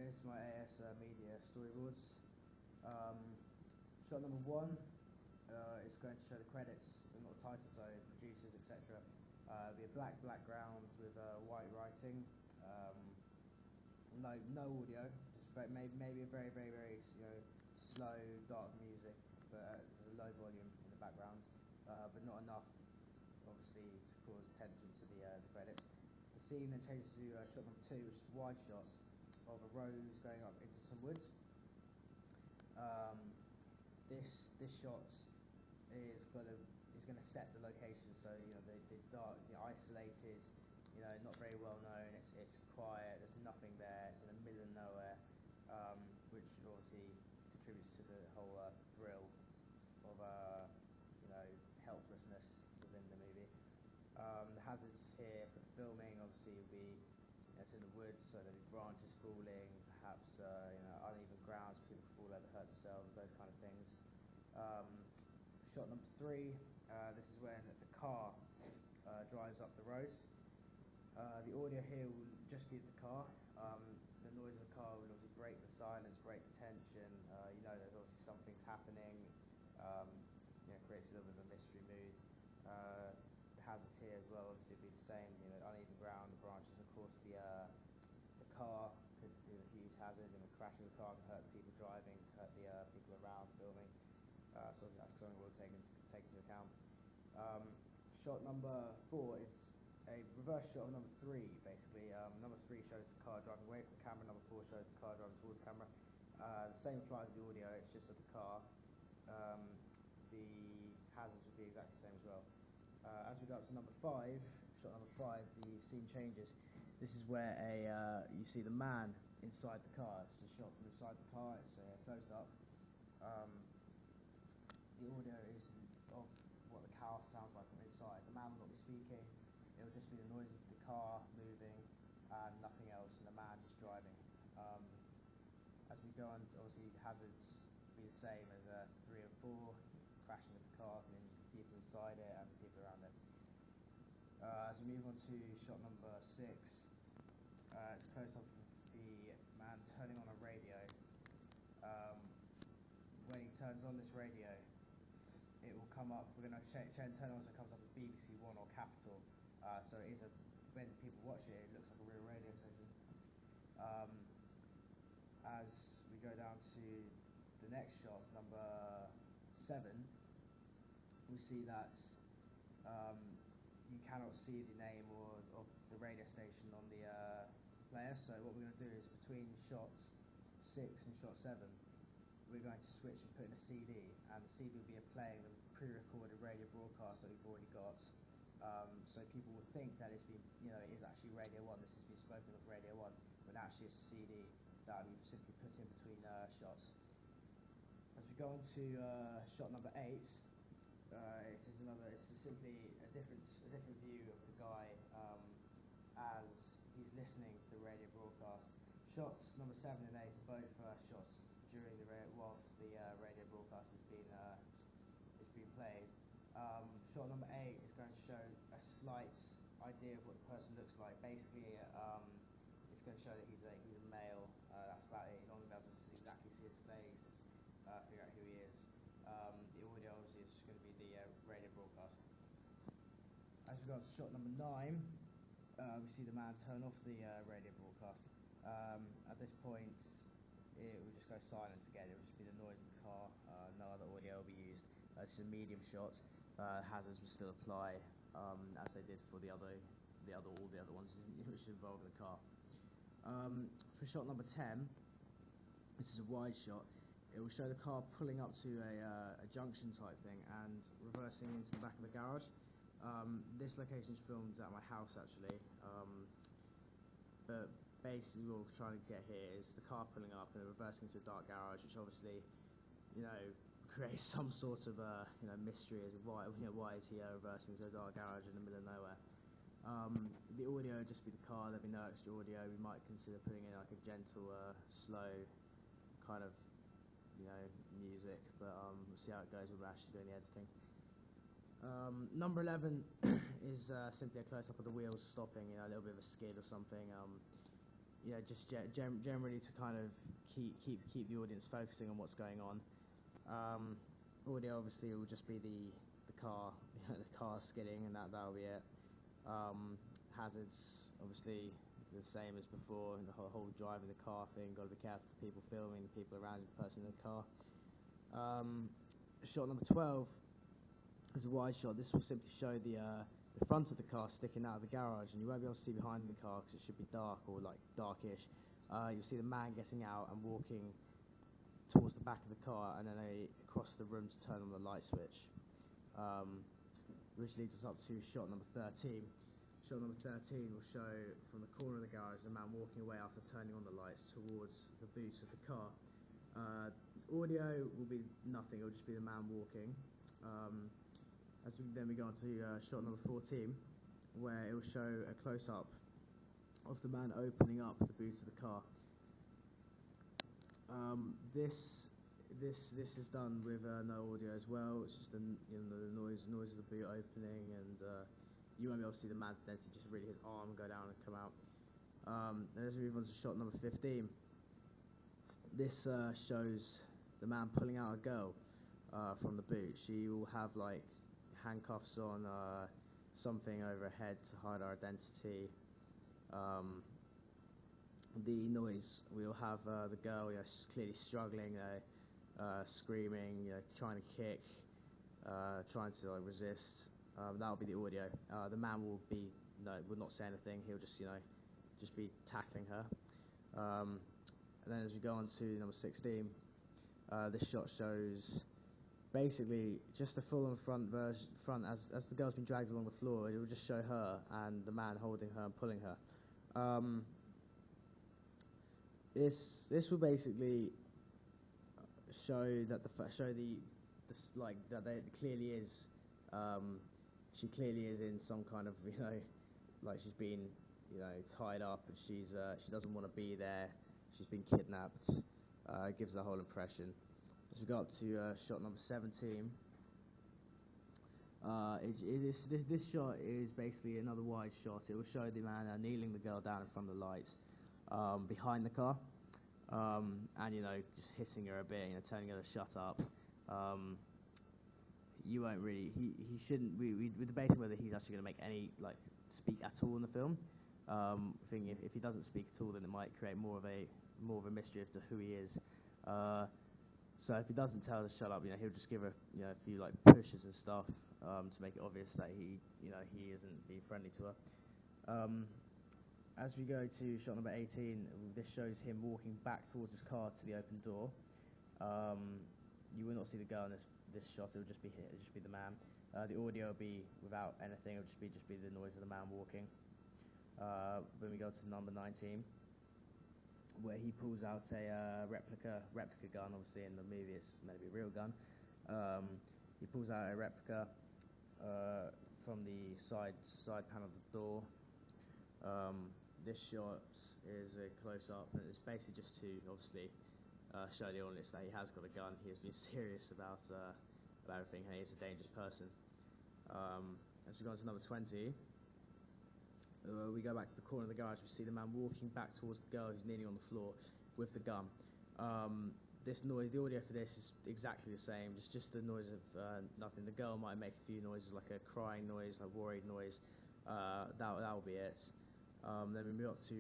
here's my AS Media storyboards. Shot number 1 is going to show the credits, but not the title, so producers, etc. It'll be a black background with white writing. No audio, just maybe a very slow dark music, but there's a low volume in the background, but not enough, obviously, to cause attention to the credits. The scene then changes to shot number 2, which is a wide shot of a road going up into some woods. This shot is going to set the location, so the dark, isolated, not very well known. It's quiet. There's nothing there. It's in the middle of nowhere, which obviously contributes to the whole thrill of helplessness within the movie. The hazards here for the filming obviously will be it's in the woods, so there'll be branches falling, perhaps uneven grounds, people fall over, hurt themselves, those kind of things. Shot number 3, this is when the car drives up the road. The audio here will just be the car. The noise of the car will obviously break the silence, break the tension. There's obviously something's happening. Creates a little bit of a mystery mood. The hazards here as well obviously be the same. Uneven ground, the branches. Of course, the car could be a huge hazard, and crashing the car can hurt the people driving, hurt the people around filming. So that's something we'll take into account. Shot number 4 is a reverse shot of number 3, basically. Number 3 shows the car driving away from the camera, number 4 shows the car driving towards the camera. The same applies to the audio, it's just of the car. The hazards would be exactly the same as well. As we go up to number 5, shot number 5, the scene changes. This is where you see the man inside the car. It's a shot from inside the car, it's a close-up. The audio is of what the car sounds like from inside. The man will not be speaking, it will just be the noise of the car moving and nothing else, and the man just driving. As we go on, obviously the hazards will be the same as 3 and 4, crashing of the car can injure the people inside it and the people around it. As we move on to shot number 6, it's a close-up of the man turning on a radio. When he turns on this radio, it will come up, we're going to turn on so it comes up as BBC One or Capital, so it is when people watch it looks like a real radio station. As we go down to the next shot, number 7, we see that you cannot see the name of the radio station on the player, so what we're going to do is between shot 6 and shot 7, we're going to switch and put in a CD, and the CD will be playing the pre-recorded radio broadcast that we've already got. So people will think that it's been, it is actually Radio 1, this has been spoken of Radio 1, but actually it's a CD that we've simply put in between shots. As we go on to shot number 8, it's simply a different view of the guy as he's listening to the radio broadcast. Shots number 7 and 8 are both shots during whilst the radio broadcast is being played. Shot number 8 is going to show a slight idea of what the person looks like. Basically, it's going to show that he's a male. That's about it. You're not going to be able to exactly see his face, figure out who he is. The audio obviously is just going to be the radio broadcast. As we go to shot number 9, we see the man turn off the radio broadcast. At this point, it will just go silent again. It will just be the noise of the car. No other audio will be used. It's a medium shot. Hazards will still apply as they did for all the other ones which involve the car. For shot number 10, this is a wide shot. It will show the car pulling up to a junction type thing and reversing into the back of the garage. This location is filmed at my house actually, but basically what we're trying to get here is the car pulling up and reversing into a dark garage, which obviously, creates some sort of mystery as to why is he reversing into a dark garage in the middle of nowhere. The audio would just be the car. There'd be no extra audio. We might consider putting in like a gentle, slow kind of music, but we'll see how it goes when we're actually doing the editing. Number 11 is simply a close-up of the wheels stopping, a little bit of a skid or something. just generally to kind of keep the audience focusing on what's going on. Audio obviously will just be the car, the car skidding, and that'll be it. Hazards obviously the same as before, and the whole driving the car thing. Got to be careful for people filming, the people around the person in the car. Shot number 12 is a wide shot. This will simply show the front of the car sticking out of the garage, and you won't be able to see behind the car because it should be dark or like darkish. You'll see the man getting out and walking towards the back of the car, and then across the room to turn on the light switch. Which leads us up to shot number 13. Shot number 13 will show from the corner of the garage the man walking away after turning on the lights towards the boot of the car. Audio will be nothing, it'll just be the man walking. Then we go on to shot number 14, where it will show a close-up of the man opening up the boot of the car. This is done with no audio as well. It's just the noise of the boot opening, and you won't be able to see the man's identity, just really his arm go down and come out. Then as we move on to shot number 15, this shows the man pulling out a girl from the boot. She will have like handcuffs on, something over her head to hide her identity. The noise, we'll have the girl clearly struggling, screaming, trying to kick, trying to resist. That'll be the audio. The man will not say anything. He'll just be tackling her. And then as we go on to number 16, this shot shows basically just the full-on front as the girl's been dragged along the floor. It will just show her and the man holding her and pulling her. This will basically show that clearly is she clearly is in some kind of like she's been tied up, and she doesn't want to be there. She's been kidnapped. It gives the whole impression. As we go up to shot number 17, this shot is basically another wide shot. It will show the man kneeling the girl down in front of the lights behind the car, and just hitting her a bit, telling her to shut up. You won't really. He shouldn't. We're debating whether he's actually going to make any speak at all in the film. Thinking if he doesn't speak at all, then it might create more of a mystery as to who he is. So if he doesn't tell her to shut up, he'll just give her a few pushes and stuff to make it obvious that he isn't being friendly to her. As we go to shot number 18, this shows him walking back towards his car to the open door. You will not see the girl in this shot. It will just be the man. The audio will be without anything. It will just be the noise of the man walking. When we go to number 19, where he pulls out a replica gun. Obviously, in the movie, it's meant to be a real gun. He pulls out a replica from the side panel of the door. This shot is a close-up, and it's basically just to obviously show the audience that he has got a gun. He has been serious about everything, and he is a dangerous person. As we go on to number 20, we go back to the corner of the garage. We see the man walking back towards the girl who's kneeling on the floor with the gun. This noise, the audio for this is exactly the same. It's just the noise of nothing. The girl might make a few noises, like a crying noise, a worried noise. That will be it. Then we move up to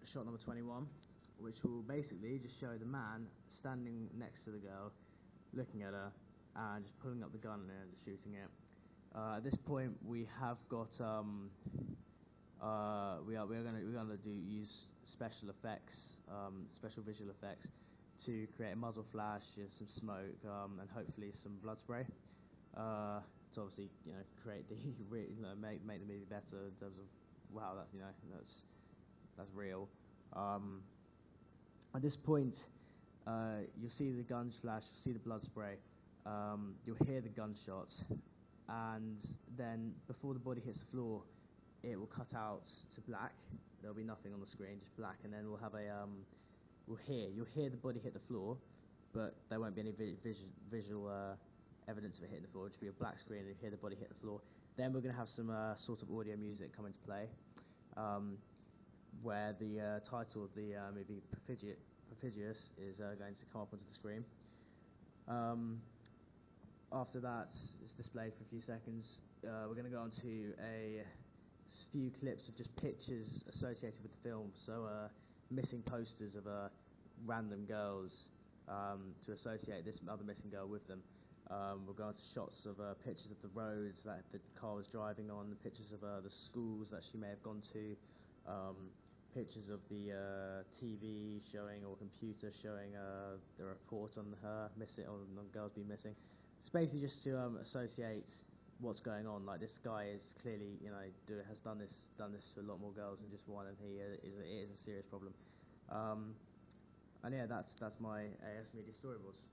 shot number 21, which will basically just show the man standing next to the girl, looking at her, and just pulling up the gun and just shooting it. At this point, we have got we're gonna use special effects, special visual effects, to create a muzzle flash, some smoke, and hopefully some blood spray. To obviously create the make the movie better in terms of wow, that's real. At this point, you'll see the guns flash, you'll see the blood spray, you'll hear the gunshots, and then before the body hits the floor, it will cut out to black. There'll be nothing on the screen, just black, and then we'll have you'll hear the body hit the floor, but there won't be any visual evidence of it hitting the floor. It'll just be a black screen, and you hear the body hit the floor. Then we're going to have some sort of audio music come into play. where the title of the movie Perfidious is going to come up onto the screen. After that, it's displayed for a few seconds. We're going to go on to a few clips of just pictures associated with the film. So missing posters of random girls to associate this other missing girl with them. We'll go on to shots of pictures of the roads that the car was driving on, pictures of the schools that she may have gone to, pictures of the TV showing or computer showing the report on her missing, on girls being missing. It's basically just to associate what's going on. Like, this guy is clearly, has done this to a lot more girls than just one, and it is a serious problem. And yeah, that's my AS Media storyboards.